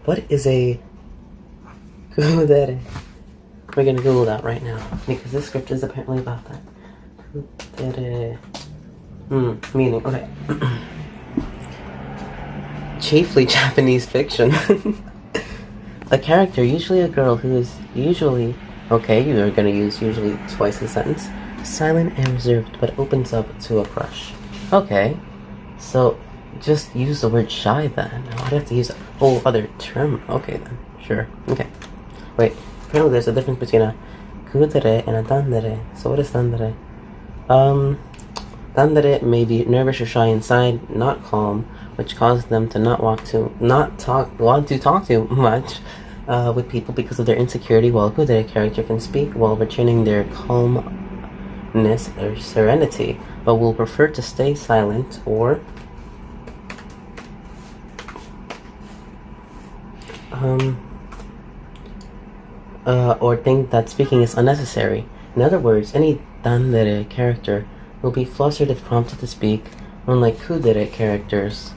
What is a Kuudere? We're gonna Google that right now because this script is apparently about that. Kuudere. Meaning, okay. Chiefly Japanese fiction. A character, usually a girl who is usually, okay, you are gonna use usually twice in a sentence, silent and reserved, but opens up to a crush. Okay, so just use the word shy then. Why do I have to use a whole other term? Okay then, sure. Okay. Wait, apparently there's a difference between a kuudere and a dandere. So what is dandere? Dandere may be nervous or shy inside, not calm, which causes them to want to talk too much with people because of their insecurity, while a kuudere character can speak while retaining their calmness or serenity, but will prefer to stay silent or think that speaking is unnecessary. In other words, any dandere character will be flustered if prompted to speak, unlike kuudere characters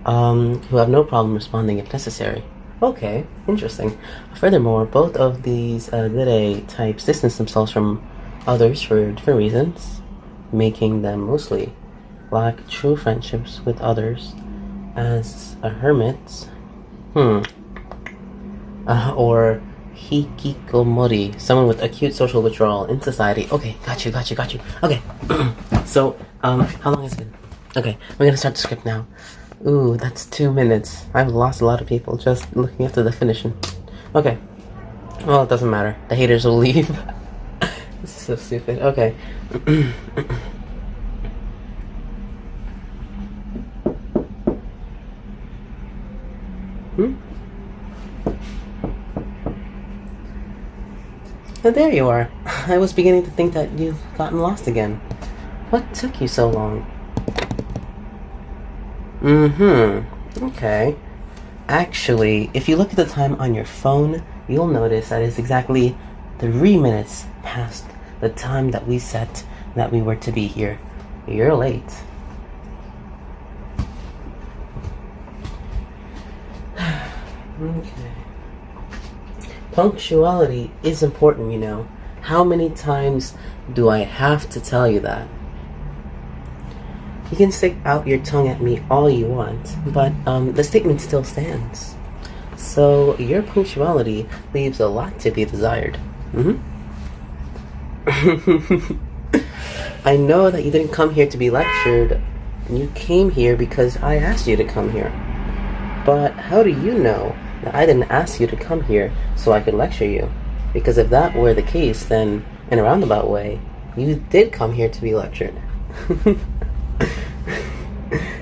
who have no problem responding if necessary. Okay, interesting. Furthermore, both of these dere types distance themselves from others for different reasons, making them mostly lack true friendships with others as a hermit, or hikikomori, someone with acute social withdrawal in society. Okay, got you. Okay, so, how long has it been? Okay, we're gonna start the script now. Ooh, that's 2 minutes. I've lost a lot of people just looking after the finishing. Okay, well, it doesn't matter. The haters will leave. This is so stupid. Okay. Oh, there you are. I was beginning to think that you've gotten lost again. What took you so long? Okay. Actually, if you look at the time on your phone, you'll notice that it's exactly 3 minutes past the time that we set that we were to be here. You're late. Okay. Punctuality is important, you know. How many times do I have to tell you that? You can stick out your tongue at me all you want, but the statement still stands. So your punctuality leaves a lot to be desired. I know that you didn't come here to be lectured. You came here because I asked you to come here. But how do you know that I didn't ask you to come here so I could lecture you? Because if that were the case, then in a roundabout way, you did come here to be lectured.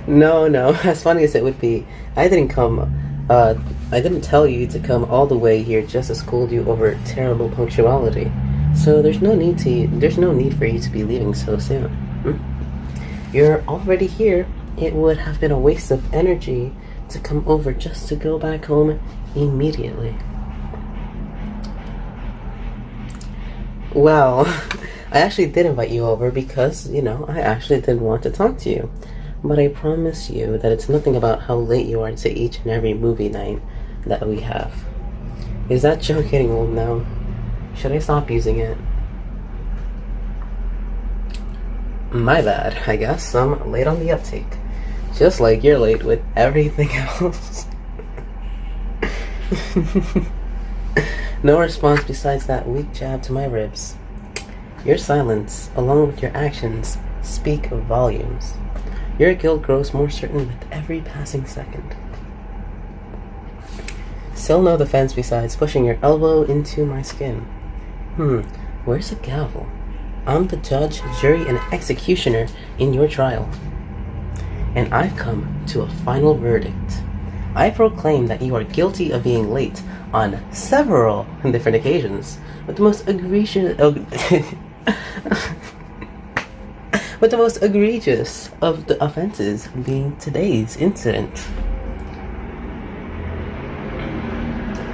No, as funny as it would be, I didn't tell you to come all the way here just to scold you over terrible punctuality. So there's no need for you to be leaving so soon. You're already here. It would have been a waste of energy to come over just to go back home immediately. Well, I actually did invite you over because, I actually did want to talk to you. But I promise you that it's nothing about how late you are to each and every movie night that we have. Is that joke getting old now? Should I stop using it? My bad, I guess. I'm late on the uptake. Just like you're late with everything else. No response besides that weak jab to my ribs. Your silence, along with your actions, speak volumes. Your guilt grows more certain with every passing second. Still no defense besides pushing your elbow into my skin. Where's the gavel? I'm the judge, jury, and executioner in your trial. And I've come to a final verdict. I proclaim that you are guilty of being late on several different occasions, with the most egregious of the offenses being today's incident.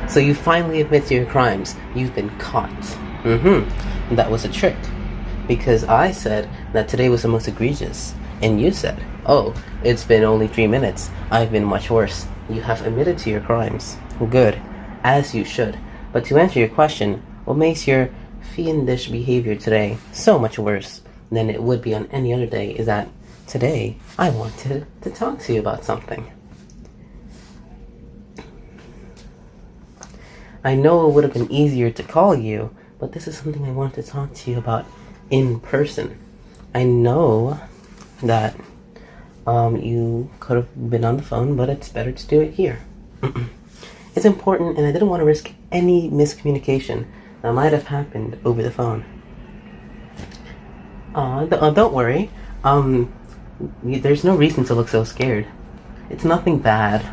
So you finally admit to your crimes. You've been caught. That was a trick. Because I said that today was the most egregious. And you said, oh, it's been only 3 minutes. I've been much worse. You have admitted to your crimes. Good, as you should. But to answer your question, what makes your fiendish behavior today so much worse than it would be on any other day is that today I wanted to talk to you about something. I know it would have been easier to call you, but this is something I want to talk to you about in person. I know that you could have been on the phone, but it's better to do it here. It's important, and I didn't want to risk any miscommunication that might have happened over the phone. Don't worry. There's no reason to look so scared. It's nothing bad.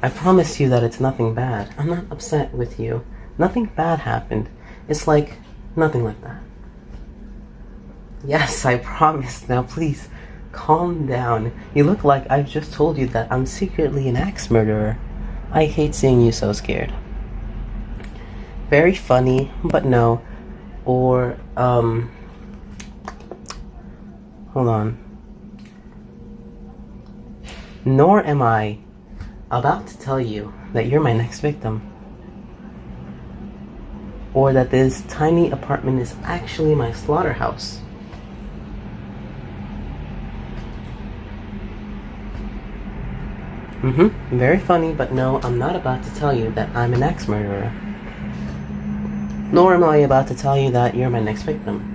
I promise you that it's nothing bad. I'm not upset with you. Nothing bad happened. It's like nothing like that. Yes, I promise. Now please, calm down. You look like I've just told you that I'm secretly an axe murderer. I hate seeing you so scared. Very funny, but no. Or, hold on. Nor am I about to tell you that you're my next victim. Or that this tiny apartment is actually my slaughterhouse. Very funny, but no, I'm not about to tell you that I'm an axe murderer. Nor am I about to tell you that you're my next victim.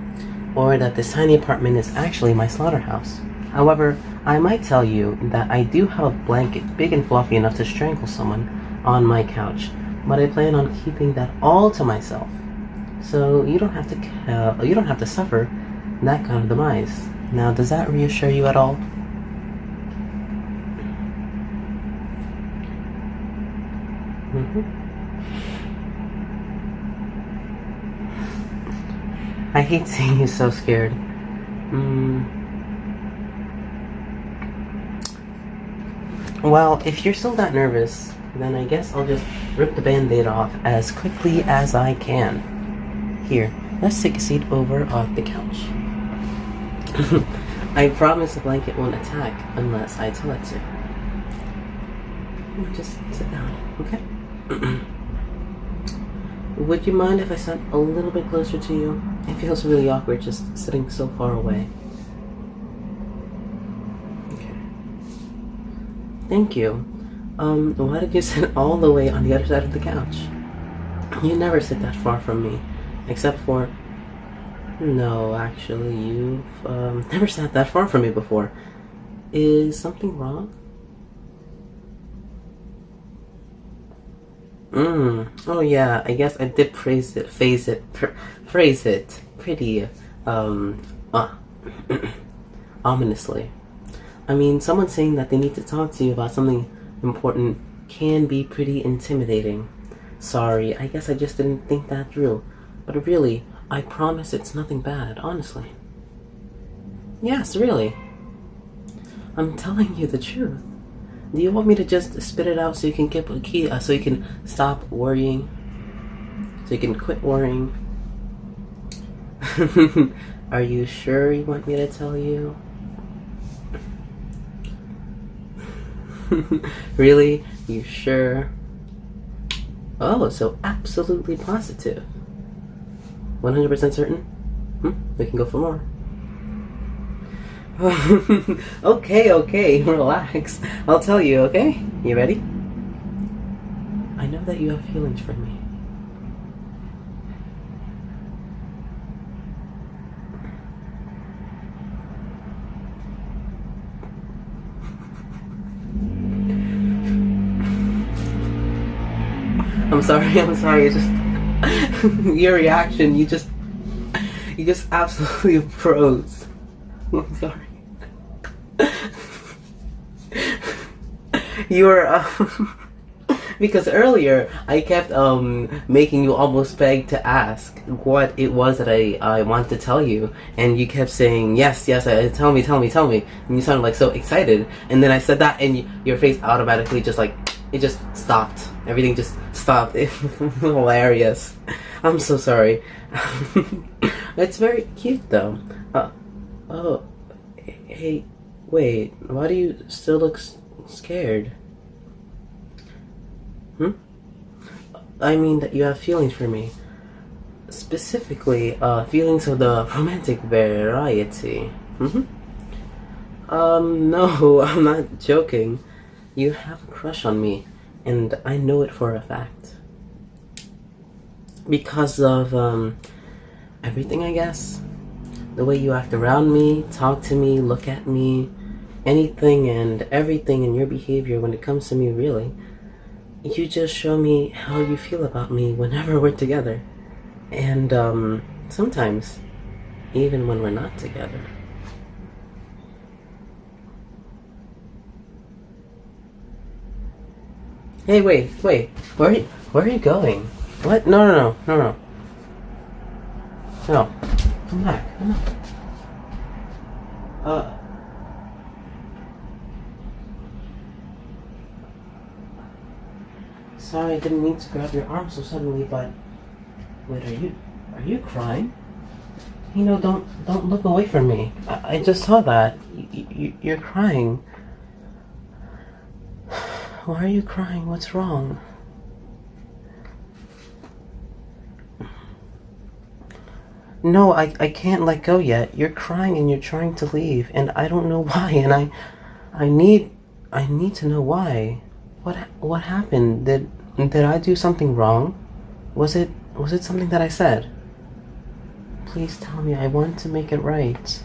Or that this tiny apartment is actually my slaughterhouse. However, I might tell you that I do have a blanket big and fluffy enough to strangle someone on my couch, but I plan on keeping that all to myself. So you don't have to suffer that kind of demise. Now, does that reassure you at all? I hate seeing you so scared. Well, if you're still that nervous, then I guess I'll just rip the band-aid off as quickly as I can. Here, let's take a seat over on the couch. I promise the blanket won't attack unless I tell it to. Just sit down, okay? Would you mind if I sat a little bit closer to you? It feels really awkward just sitting so far away. Okay. Thank you. Why did you sit all the way on the other side of the couch? You never sit that far from me. Except for... No, actually, you've never sat that far from me before. Is something wrong? Oh yeah, I guess I did phrase it pretty, ominously. I mean, someone saying that they need to talk to you about something important can be pretty intimidating. Sorry, I guess I just didn't think that through. But really, I promise it's nothing bad, honestly. Yes, really. I'm telling you the truth. Do you want me to just spit it out so you can get a key, so you can stop worrying? So you can quit worrying? Are you sure you want me to tell you? Really? You sure? Oh, so absolutely positive. 100% certain? We can go for more. Okay, relax. I'll tell you, okay? You ready? I know that you have feelings for me. I'm sorry, it's just your reaction, you just absolutely froze. I'm sorry. You were, because earlier I kept making you almost beg to ask what it was that I wanted to tell you, and you kept saying yes, tell me, and you sounded like so excited, and then I said that, and your face automatically just like, it just stopped. Everything just stopped. It was hilarious. I'm so sorry. It's very cute though. Oh, hey, wait, why do you still look scared? I mean that you have feelings for me. Specifically, feelings of the romantic variety. No, I'm not joking. You have a crush on me, and I know it for a fact. Because of, everything, I guess. The way you act around me, talk to me, look at me, anything and everything in your behavior when it comes to me, really. You just show me how you feel about me whenever we're together. And, sometimes, even when we're not together. Hey, wait. Where are you going? What? No. No. Come back. Sorry, I didn't mean to grab your arm so suddenly, but... Wait, are you crying? You know, don't look away from me. I just saw that. You're crying. Why are you crying? What's wrong? No, I can't let go yet. You're crying and you're trying to leave, and I don't know why, and I need to know why. What happened? Did I do something wrong? Was it something that I said? Please tell me. I want to make it right.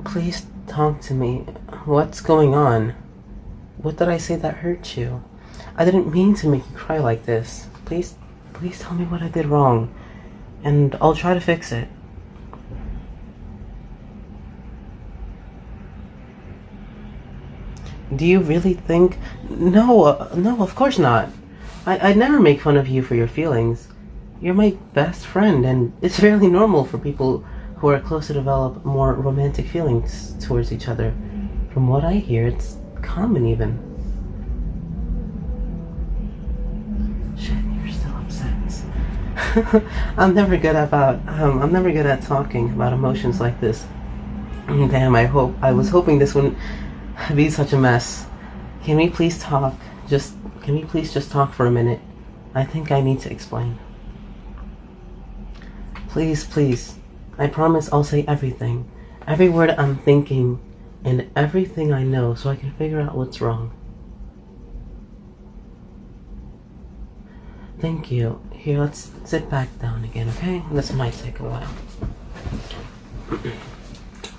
Please talk to me. What's going on? What did I say that hurt you? I didn't mean to make you cry like this. Please tell me what I did wrong, and I'll try to fix it. Do you really think... No, of course not. I'd never make fun of you for your feelings. You're my best friend, and it's fairly normal for people who are close to develop more romantic feelings towards each other. From what I hear, it's common even. Shit, you're still upset. I'm never good at talking about emotions like this. Damn, I was hoping this wouldn't be such a mess. Can we please talk? Can we please just talk for a minute? I think I need to explain. Please. I promise I'll say everything. Every word I'm thinking and everything I know so I can figure out what's wrong. Thank you. Here, let's sit back down again, okay? This might take a while.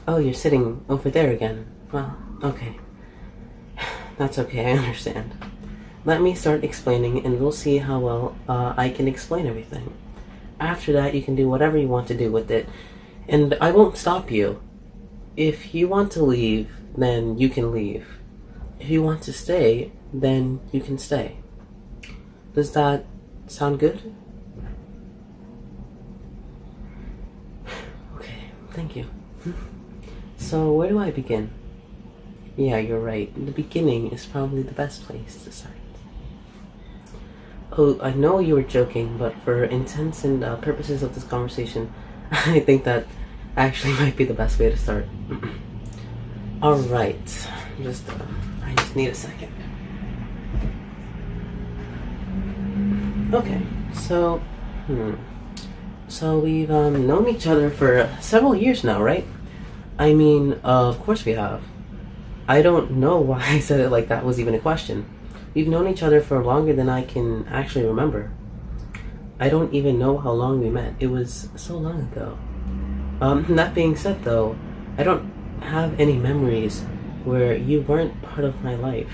Oh, you're sitting over there again. Well, okay. That's okay, I understand. Let me start explaining and we'll see how well I can explain everything. After that, you can do whatever you want to do with it. And I won't stop you. If you want to leave, then you can leave. If you want to stay, then you can stay. Does that sound good? Okay, thank you. So, where do I begin? Yeah, you're right. The beginning is probably the best place to start. Oh, I know you were joking, but for intents and purposes of this conversation, I think that actually might be the best way to start. Alright. I just need a second. Okay, so we've known each other for several years now, right? I mean, of course we have. I don't know why I said it like that was even a question. We've known each other for longer than I can actually remember. I don't even know how long we met. It was so long ago. That being said though, I don't have any memories where you weren't part of my life.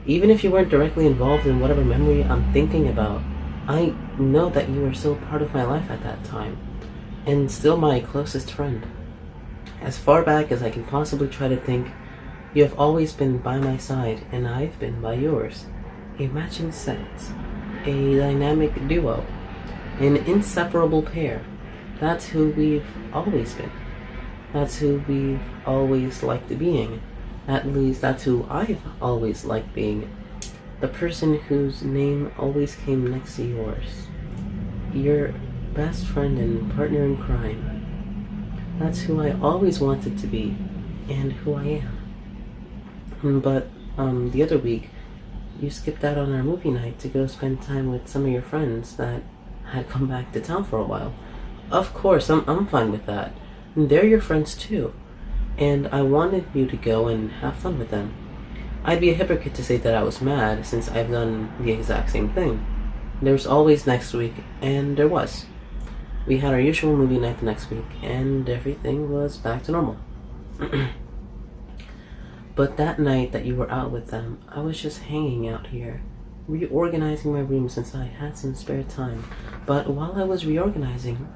Even if you weren't directly involved in whatever memory I'm thinking about, I know that you were still part of my life at that time, and still my closest friend. As far back as I can possibly try to think, you have always been by my side, and I've been by yours. A matching set, a dynamic duo, an inseparable pair. That's who we've always been. That's who we've always liked being. At least that's who I've always liked being. The person whose name always came next to yours. Your best friend and partner in crime. That's who I always wanted to be, and who I am. But the other week, you skipped out on our movie night to go spend time with some of your friends that had come back to town for a while. Of course, I'm fine with that. They're your friends too, and I wanted you to go and have fun with them. I'd be a hypocrite to say that I was mad, since I've done the exact same thing. There's always next week, and there was. We had our usual movie night the next week, and everything was back to normal. But that night that you were out with them, I was just hanging out here, reorganizing my room since I had some spare time. But while I was reorganizing,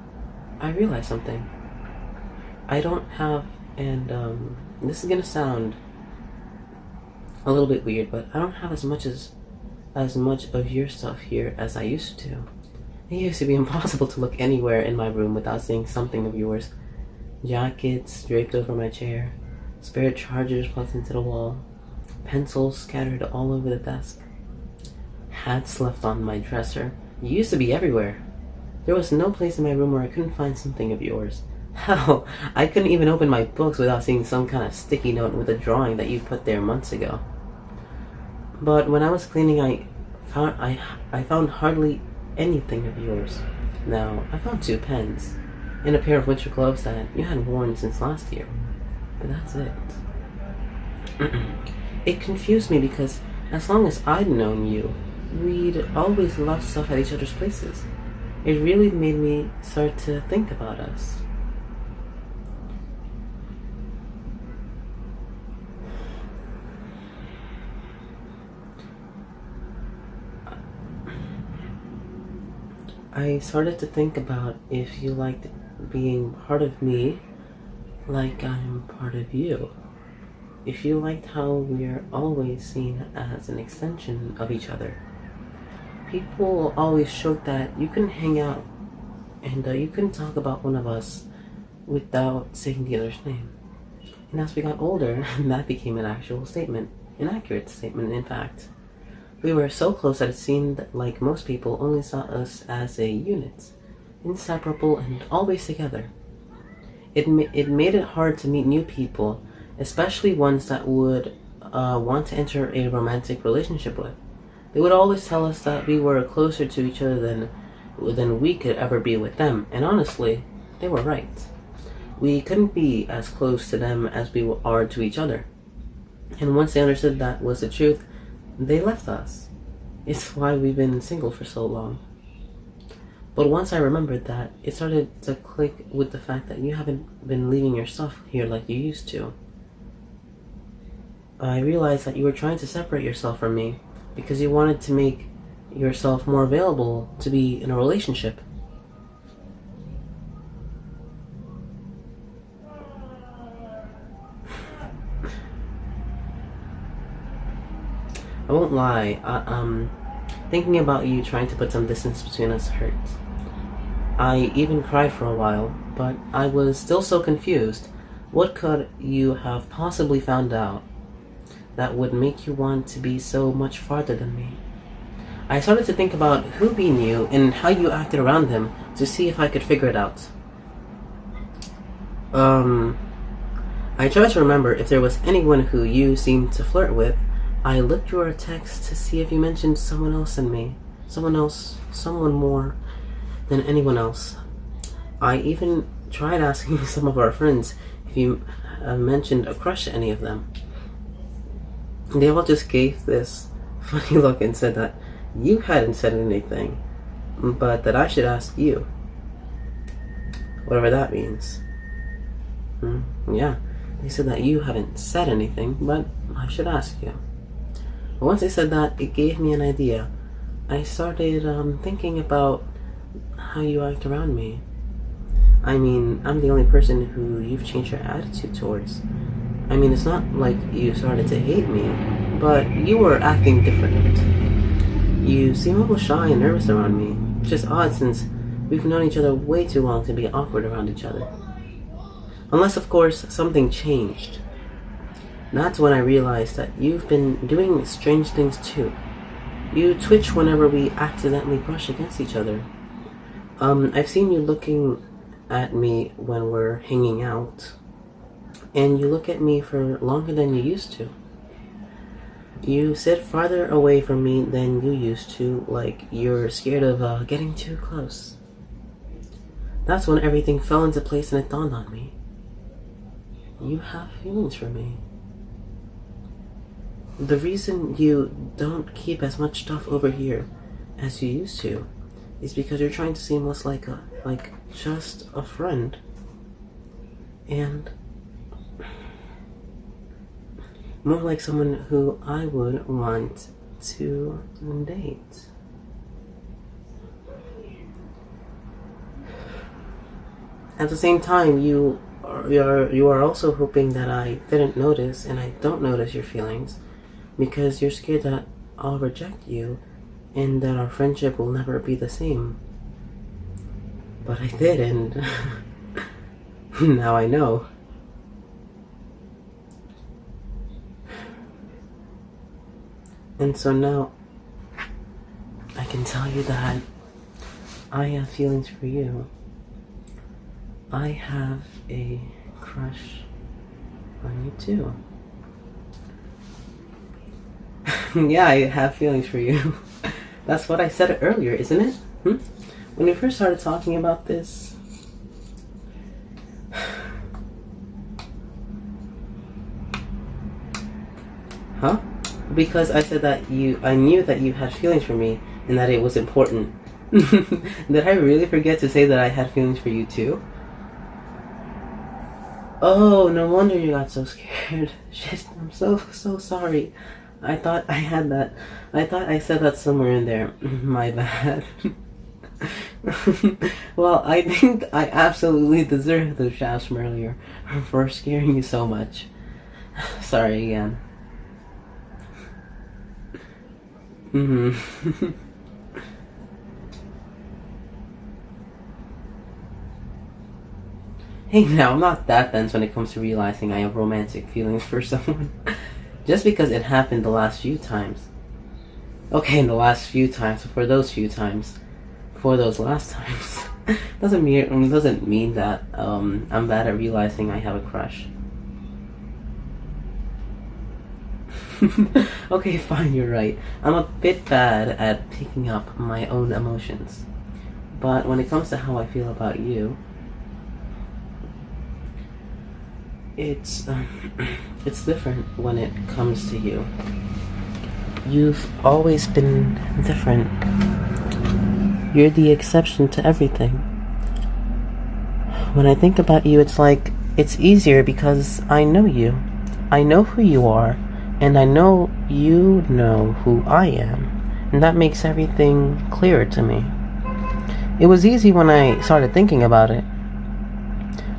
I realized something. I don't have, and this is gonna sound a little bit weird, but I don't have as much of your stuff here as I used to. It used to be impossible to look anywhere in my room without seeing something of yours. Jackets draped over my chair, spare chargers plugged into the wall, pencils scattered all over the desk, hats left on my dresser. You used to be everywhere. There was no place in my room where I couldn't find something of yours. Hell, I couldn't even open my books without seeing some kind of sticky note with a drawing that you put there months ago. But when I was cleaning, I found hardly anything of yours. Now, I found 2 pens and a pair of winter gloves that you hadn't worn since last year. But that's it. It confused me because as long as I'd known you, we'd always left stuff at each other's places. It really made me start to think about us. I started to think about if you liked being part of me like I'm part of you. If you liked how we're always seen as an extension of each other. People always joked that you couldn't hang out and you couldn't talk about one of us without saying the other's name. And as we got older, that became an actual statement, an accurate statement, in fact. We were so close that it seemed like most people only saw us as a unit, inseparable and always together. It made it hard to meet new people, especially ones that would want to enter a romantic relationship with. They would always tell us that we were closer to each other than we could ever be with them, and honestly, they were right. We couldn't be as close to them as we are to each other. And once they understood that was the truth, they left us. It's why we've been single for so long. But once I remembered that, it started to click with the fact that you haven't been leaving your stuff here like you used to. I realized that you were trying to separate yourself from me because you wanted to make yourself more available to be in a relationship. I won't lie, thinking about you trying to put some distance between us hurts. I even cried for a while, but I was still so confused. What could you have possibly found out that would make you want to be so much farther than me? I started to think about who we knew and how you acted around him to see if I could figure it out. I tried to remember if there was anyone who you seemed to flirt with. I looked through our text to see if you mentioned someone else than me. Someone more than anyone else. I even tried asking some of our friends if you mentioned a crush to any of them. They all just gave this funny look and said that you hadn't said anything, but that I should ask you. Whatever that means. Yeah, they said that you haven't said anything, but I should ask you. But once they said that, it gave me an idea. I started thinking about how you act around me. I mean, I'm the only person who you've changed your attitude towards. I mean, it's not like you started to hate me, but you were acting different. You seem a little shy and nervous around me, which is odd since we've known each other way too long to be awkward around each other. Unless, of course, something changed. That's when I realized that you've been doing strange things too. You twitch whenever we accidentally brush against each other. I've seen you looking at me when we're hanging out, and you look at me for longer than you used to. You sit farther away from me than you used to, like you're scared of getting too close. That's when everything fell into place and it dawned on me. You have feelings for me. The reason you don't keep as much stuff over here as you used to is because you're trying to seem less like just a friend. And more like someone who I would want to date. At the same time, you are also hoping that I didn't notice and I don't notice your feelings because you're scared that I'll reject you and that our friendship will never be the same. But I did, and now I know. And so now I can tell you that I have feelings for you. I have a crush on you too. Yeah, I have feelings for you. That's what I said earlier, isn't it? When we first started talking about this. Huh? Because I said that I knew that you had feelings for me and that it was important. Did I really forget to say that I had feelings for you too? Oh, no wonder you got so scared. Shit, I'm so sorry. I thought I had that. I thought I said that somewhere in there. My bad. Well, I think I absolutely deserve those shafts from earlier for scaring you so much. Sorry again. Hey, now, I'm not that dense when it comes to realizing I have romantic feelings for someone. Just because it happened the last few times. Okay, in the last few times, for those few times, for those last times, doesn't mean that I'm bad at realizing I have a crush. Okay, fine, you're right. I'm a bit bad at picking up my own emotions. But when it comes to how I feel about you, it's different when it comes to you. You've always been different. You're the exception to everything. When I think about you, it's like it's easier because I know you. I know who you are, and I know you know who I am, and that makes everything clearer to me. It was easy when I started thinking about it.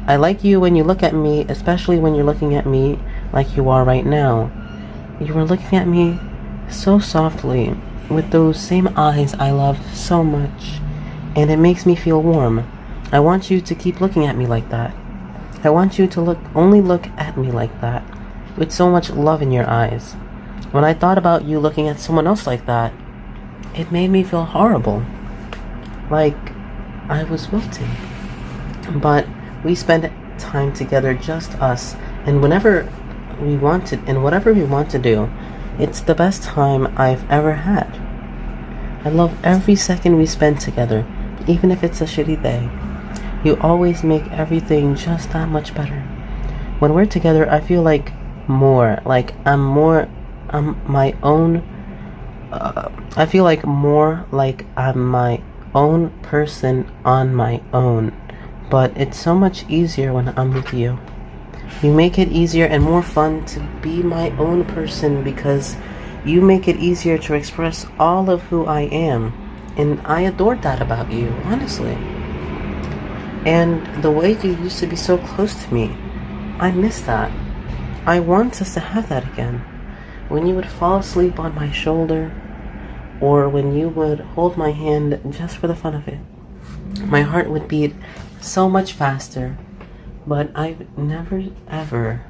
I like you when you look at me, especially when you're looking at me like you are right now. You were looking at me so softly, with those same eyes I love so much, and it makes me feel warm. I want you to keep looking at me like that. I want you to only look at me like that, with so much love in your eyes. When I thought about you looking at someone else like that, it made me feel horrible. Like I was wilting. But we spend time together, just us, and whatever we want to do, it's the best time I've ever had. I love every second we spend together, even if it's a shitty day. You always make everything just that much better. When we're together, I feel like I'm my own. I feel like more like I'm my own person on my own. But it's so much easier when I'm with you. You make it easier and more fun to be my own person because you make it easier to express all of who I am. And I adored that about you, honestly. And the way you used to be so close to me, I miss that. I want us to have that again. When you would fall asleep on my shoulder, or when you would hold my hand just for the fun of it, my heart would beat so much faster. But I've never ever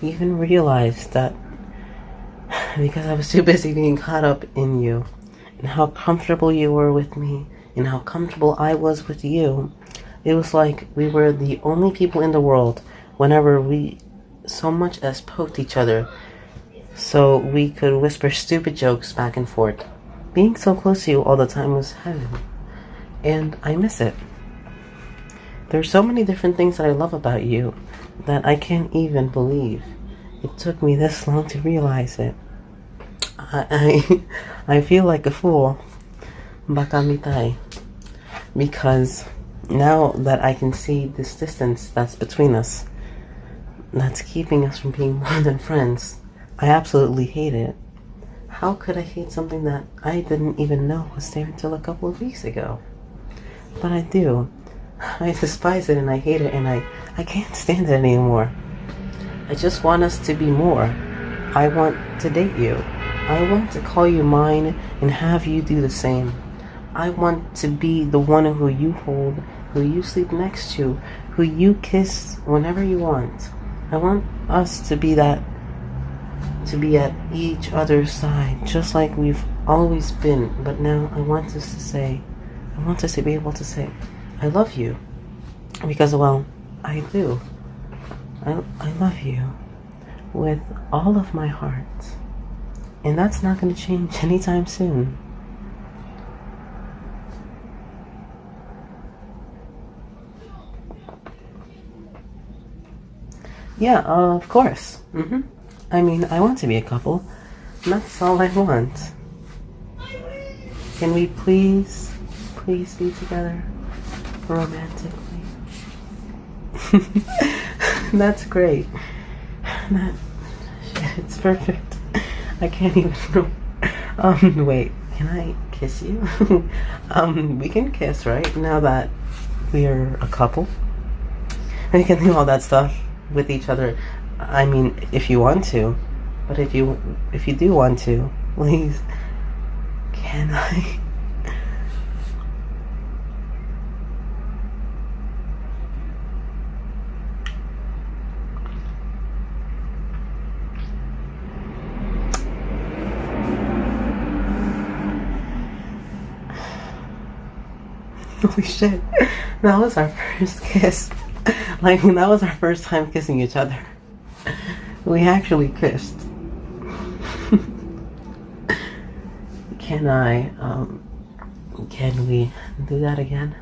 even realized that because I was too busy being caught up in you and how comfortable you were with me and how comfortable I was with you. It was like we were the only people in the world. Whenever we so much as poked each other, so we could whisper stupid jokes back and forth. Being so close to you all the time was heaven, and I miss it. There's so many different things that I love about you that I can't even believe it took me this long to realize it. I feel like a fool, baka mitai, because now that I can see this distance that's between us, that's keeping us from being more than friends, I absolutely hate it. How could I hate something that I didn't even know was there until a couple of weeks ago? But I do. I despise it and I hate it and I can't stand it anymore. I just want us to be more. I want to date you. I want to call you mine and have you do the same. I want to be the one who you hold, who you sleep next to, who you kiss whenever you want. I want us to be that, to be at each other's side, just like we've always been. But now I want us to be able to say, I love you. Because, well, I do. I love you with all of my heart. And that's not going to change anytime soon. Yeah, of course. I mean, I want to be a couple. And that's all I want. Can we please be together romantically? That's great. It's perfect. I can't even know. Wait, can I kiss you? We can kiss, right? Now that we're a couple. We can do all that stuff with each other. I mean, if you want to. But if you do want to, please, can I? Holy shit, that was our first kiss. Like, that was our first time kissing each other. We actually kissed. Can we do that again?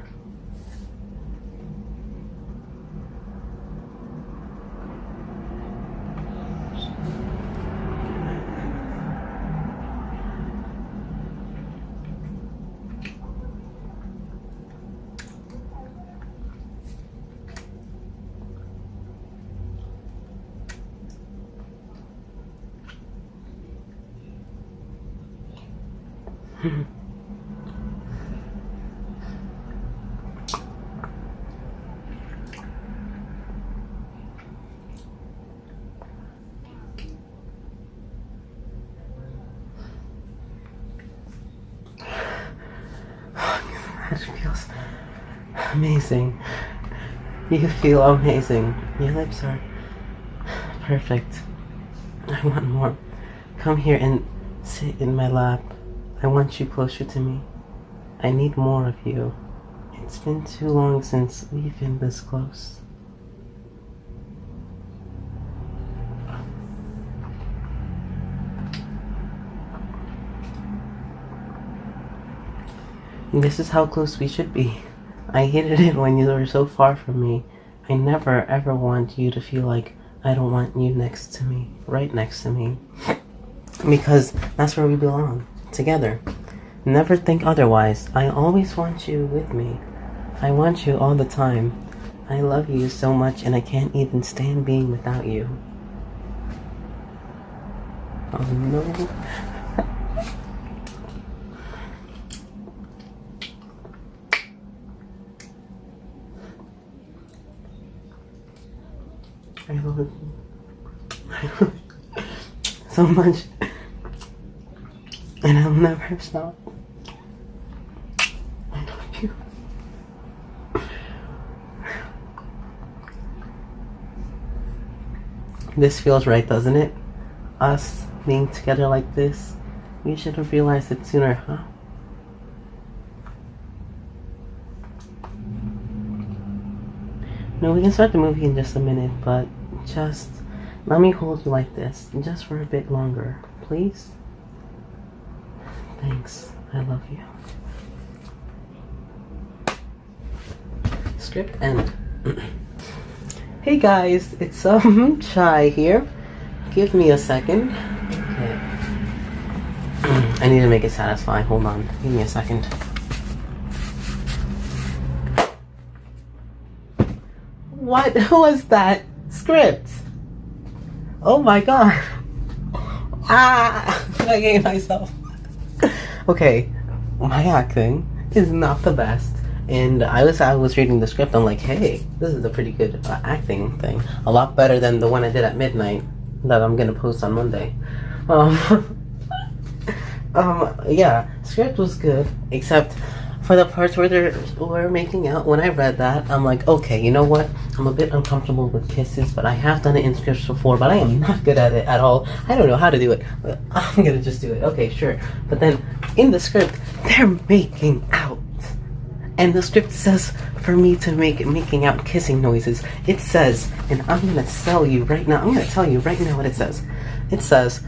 That feels amazing. You feel amazing. Your lips are perfect. I want more. Come here and sit in my lap. I want you closer to me. I need more of you. It's been too long since we've been this close. This is how close we should be. I hated it when you were so far from me. I never ever want you to feel like I don't want you next to me, right next to me. Because that's where we belong, together. Never think otherwise. I always want you with me. I want you all the time. I love you so much and I can't even stand being without you. Oh no. I love you so much, and I'll never stop. I love you. This feels right, doesn't it? Us being together like this. We should have realized it sooner, huh? No, we can start the movie in just a minute, but just Let me hold you like this, just for a bit longer, please. Thanks. I love you. Script end. Hey guys, it's Chai here. Give me a second. Okay. I need to make it satisfying. Hold on. Give me a second. What was that script? Oh my god. Ah! I gave myself. Okay, my acting is not the best. And I was reading the script. I'm like, hey, this is a pretty good acting thing. A lot better than the one I did at midnight that I'm gonna post on Monday. Yeah, script was good, except for the parts where we're making out. When I read that, I'm like, okay, you know what? I'm a bit uncomfortable with kisses, but I have done it in scripts before, but I am not good at it at all. I don't know how to do it, but I'm gonna just do it. Okay, sure. But then in the script, they're making out. And the script says for me to make making out kissing noises. It says, and I'm gonna tell you right now what it says. It says,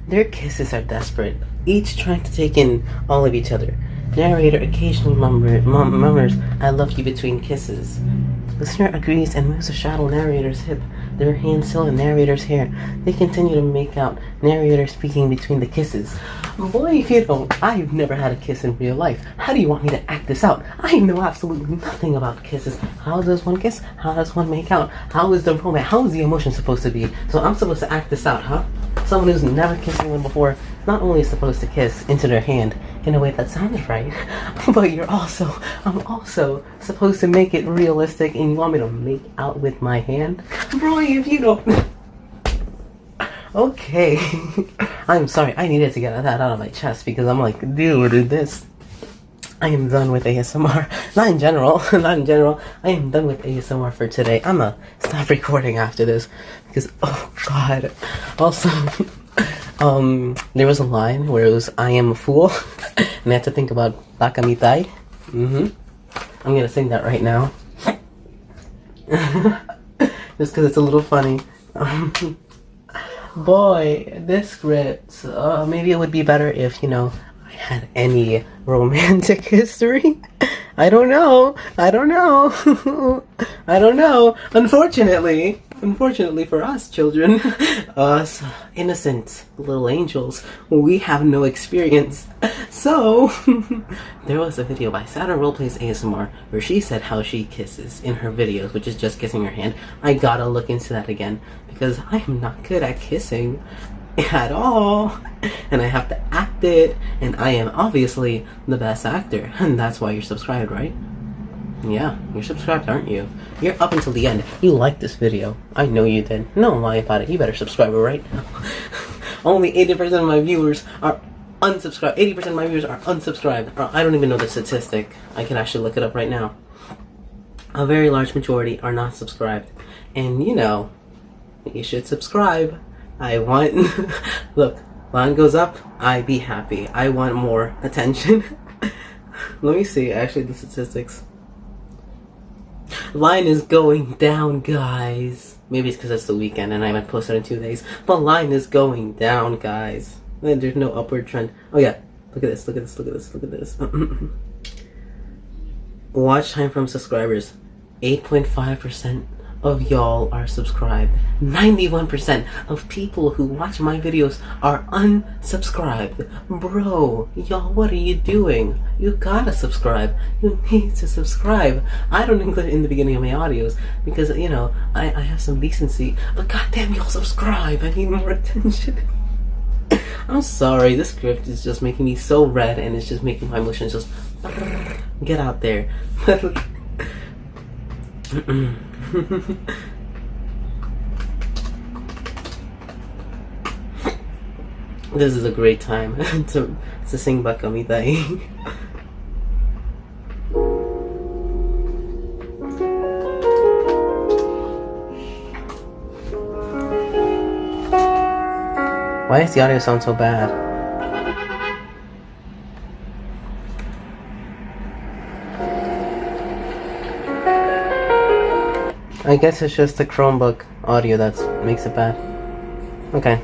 their kisses are desperate, each trying to take in all of each other. Narrator occasionally murmurs, I love you between kisses. Listener agrees and moves a shadow narrator's hip, their hand still in narrator's hair. They continue to make out, narrator speaking between the kisses. Boy, if you don't, I've never had a kiss in real life. How do you want me to act this out? I know absolutely nothing about kisses. How does one kiss? How does one make out? How is the romance? How is the emotion supposed to be? So I'm supposed to act this out, huh? Someone who's never kissed anyone before not only is supposed to kiss into their hand in a way that sounds right, but I'm also supposed to make it realistic, and you want me to make out with my hand? Bro, if you don't... Okay. I'm sorry, I needed to get that out of my chest because I'm like, dude, this... I am done with ASMR. Not in general. I am done with ASMR for today. I'm gonna stop recording after this because, oh god. Also, there was a line where it was, I am a fool, and I had to think about Bakamitay. I'm gonna sing that right now. Just because it's a little funny. Boy, this script, maybe it would be better if, you know, I had any romantic history. I don't know. Unfortunately for us children, us innocent little angels, we have no experience. So, there was a video by Saturn Roleplays ASMR where she said how she kisses in her videos, which is just kissing her hand. I gotta look into that again because I am not good at kissing at all, and I have to act it, and I am obviously the best actor, and that's why you're subscribed, right? Yeah, you're subscribed, aren't you? You're up until the end. You liked this video. I know you did. No lie about it. You better subscribe right now. Only 80% of my viewers are unsubscribed. 80% of my viewers are unsubscribed. I don't even know the statistic. I can actually look it up right now. A very large majority are not subscribed. And you know, you should subscribe. I want... Look, line goes up, I be happy. I want more attention. Let me see, actually, the statistics. Line is going down, guys. Maybe it's because it's the weekend and I might post it in 2 days. But line is going down, guys. There's no upward trend. Oh yeah, look at this. Watch time from subscribers. 8.5% of y'all are subscribed. 91% of people who watch my videos are unsubscribed. Bro, y'all, what are you doing? You gotta subscribe. You need to subscribe. I don't include it in the beginning of my audios because, you know, I have some decency. But goddamn, y'all subscribe. I need more attention. I'm sorry, this script is just making me so red and it's just making my emotions just get out there. This is a great time to sing Bakamitay. Why does the audio sound so bad? I guess it's just the Chromebook audio that makes it bad. Okay.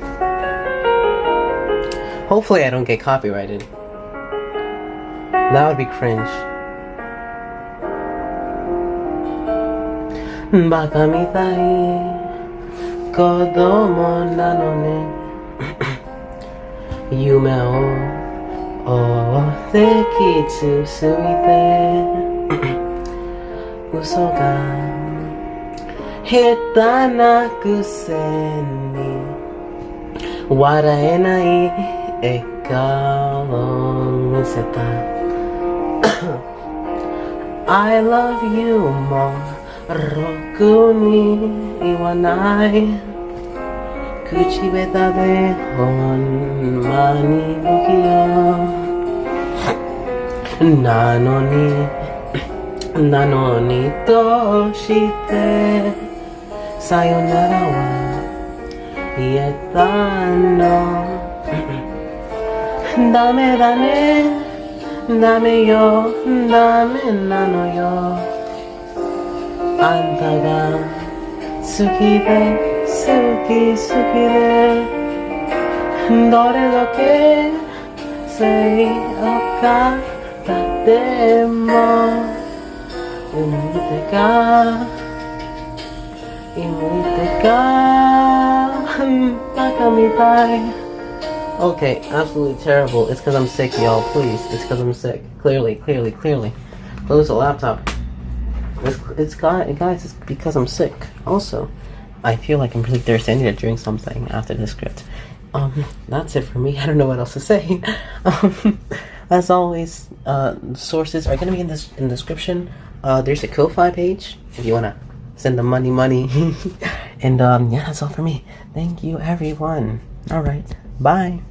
Hopefully I don't get copyrighted. That would be cringe. バカみたい子供なのね夢を追ってき続いて嘘が下手なくせに笑えない笑顔を見せたI love you もろくに言わない口下手でほんまに不器用なのにどうしてさよならは言えたのダメだねダメよダメなのよあんたが好きで好きでどれだけ正かだってもいてかバカみたい Okay, absolutely terrible. It's because I'm sick, y'all. Please, it's because I'm sick. Clearly. Close the laptop. Guys, it's because I'm sick. Also, I feel like I'm really thirsty. I need to drink something after this script. That's it for me. I don't know what else to say. As always, sources are gonna be in the description. There's a Ko-Fi page if you wanna send the money. And yeah, that's all for me. Thank you, everyone. All right, bye.